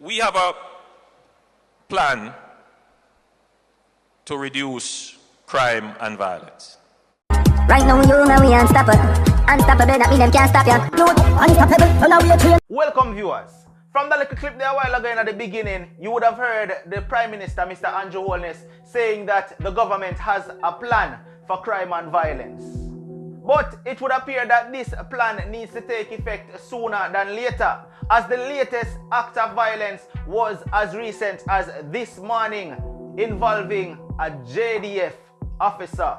We have a plan to reduce crime and violence. Right now you know we unstoppable. Unstoppable, that mean them can't stop ya. Unstoppable, so now we are trained. Welcome viewers. From the little clip there a while ago at the beginning, you would have heard the Prime Minister, Mr. Andrew Holness, saying that the government has a plan for crime and violence. But it would appear that this plan needs to take effect sooner than later, as the latest act of violence was as recent as this morning, involving a JDF officer.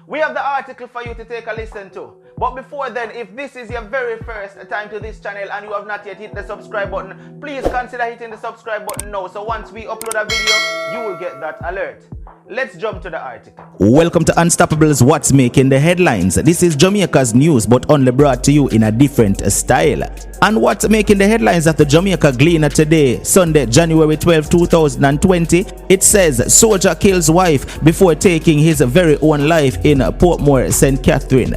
We have the article for you to take a listen to. But before then, if this is your very first time to this channel and you have not yet hit the subscribe button, please consider hitting the subscribe button now, so once we upload a video, you will get that alert. Let's jump to the article. Welcome to Unstoppable's What's Making the Headlines. This is Jamaica's news, but only brought to you in a different style. And what's making the headlines at the Jamaica Gleaner today, Sunday, January 12, 2020, it says, soldier kills wife before taking his very own life in Portmore, St. Catherine.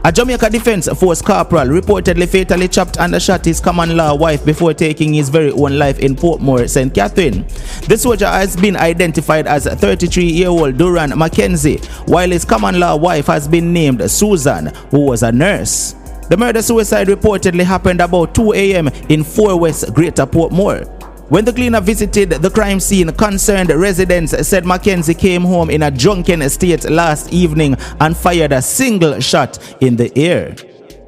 A Jamaica Defense Force corporal reportedly fatally chopped and shot his common-law wife before taking his very own life in Portmore, St. Catherine. The soldier has been identified as 33-year-old Duran Mackenzie, while his common-law wife has been named Susan, who was a nurse. The murder-suicide reportedly happened about 2 a.m. in 4 West Greater Portmore. When the cleaner visited the crime scene, concerned residents said Mackenzie came home in a drunken state last evening and fired a single shot in the air.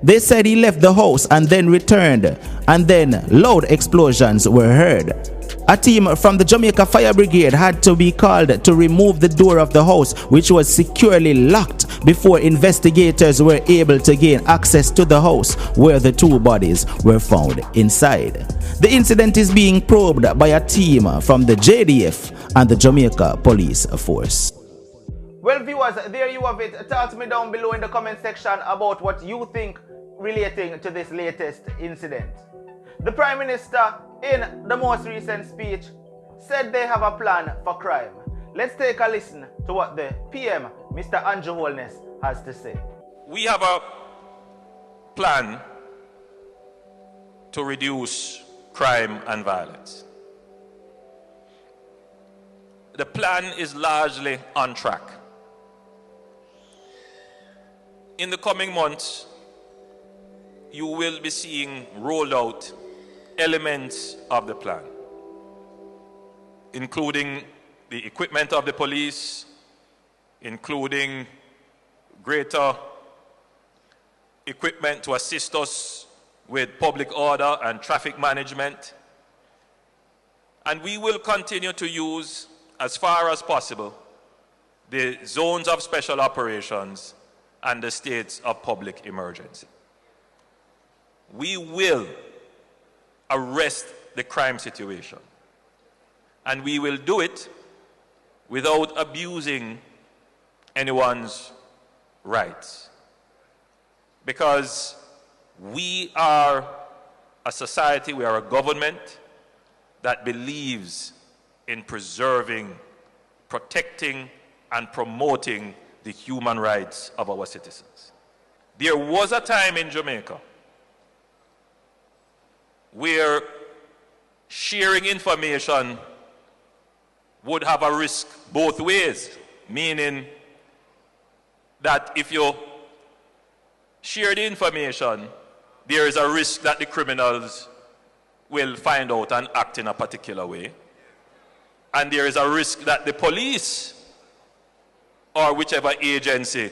They said he left the house and then returned, and then loud explosions were heard. A team from the Jamaica Fire Brigade had to be called to remove the door of the house, which was securely locked, before investigators were able to gain access to the house where the two bodies were found inside. The incident is being probed by a team from the JDF and the Jamaica Police Force. Well viewers, there you have it. Talk to me down below in the comment section about what you think relating to this latest incident. The Prime Minister, in the most recent speech, said they have a plan for crime. Let's take a listen to what the PM, Mr. Andrew Holness, has to say. We have a plan to reduce crime and violence. The plan is largely on track. In the coming months, you will be seeing rolled out elements of the plan, including the equipment of the police, including greater equipment to assist us with public order and traffic management. And we will continue to use, as far as possible, the zones of special operations and the states of public emergency. We will arrest the crime situation, and we will do it without abusing anyone's rights, because we are a society, we are a government that believes in preserving, protecting, and promoting the human rights of our citizens. There was a time in Jamaica where sharing information would have a risk both ways, meaning that if you share the information, there is a risk that the criminals will find out and act in a particular way. And there is a risk that the police or whichever agency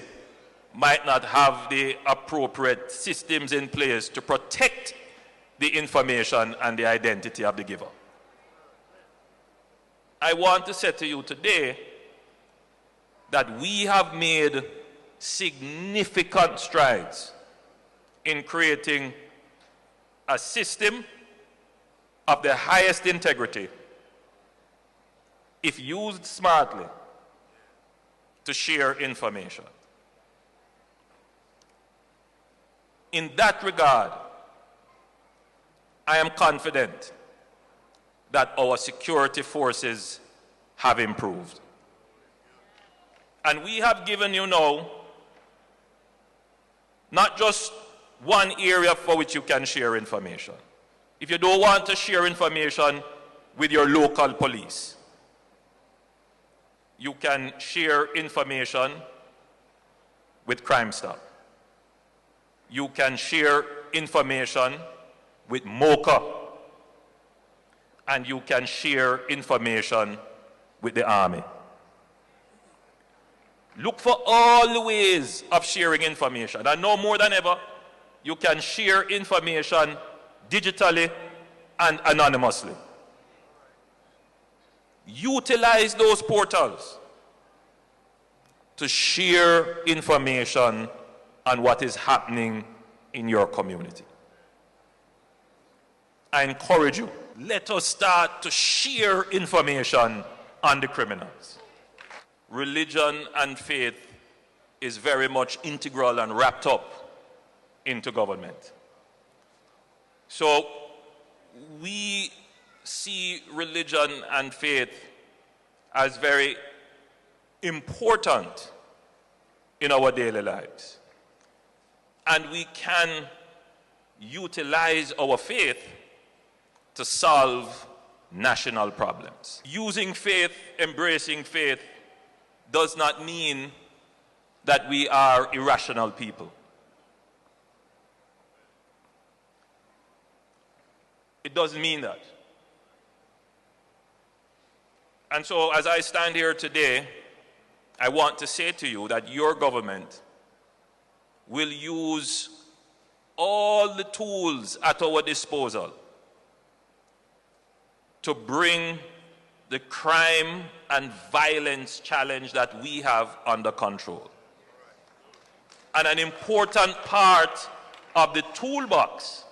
might not have the appropriate systems in place to protect the information and the identity of the giver. I want to say to you today that we have made significant strides in creating a system of the highest integrity, if used smartly, to share information. In that regard, I am confident that our security forces have improved. And we have given you now not just one area for which you can share information. If you don't want to share information with your local police, you can share information with Crime Stop. You can share information with MOCA. And you can share information with the Army. Look for all the ways of sharing information. And now more than ever, you can share information digitally and anonymously. Utilize those portals to share information on what is happening in your community. I encourage you, let us start to share information on the criminals. Religion and faith is very much integral and wrapped up into government. So we see religion and faith as very important in our daily lives. And we can utilize our faith to solve national problems. Using faith, embracing faith, does not mean that we are irrational people. It doesn't mean that. And so as I stand here today, I want to say to you that your government will use all the tools at our disposal to bring the crime and violence challenge that we have under control. And an important part of the toolbox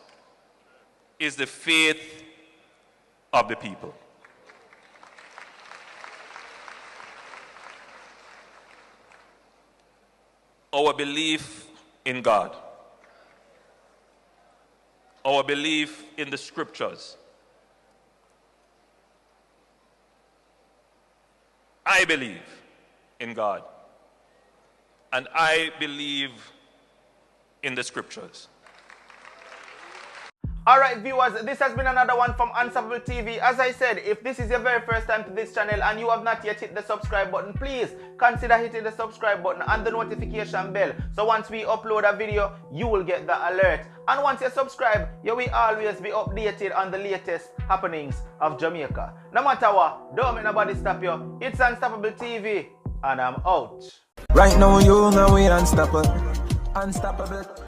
is the faith of the people. Our belief in God, our belief in the scriptures. I believe in God, and I believe in the scriptures. All right, viewers, this has been another one from Unstoppable TV. As I said, if this is your very first time to this channel and you have not yet hit the subscribe button, please consider hitting the subscribe button and the notification bell. So once we upload a video, you will get the alert. And once you subscribe, you will always be updated on the latest happenings of Jamaica. No matter what, don't make nobody stop you. It's Unstoppable TV, and I'm out. Right now, you know we unstoppable. Unstoppable.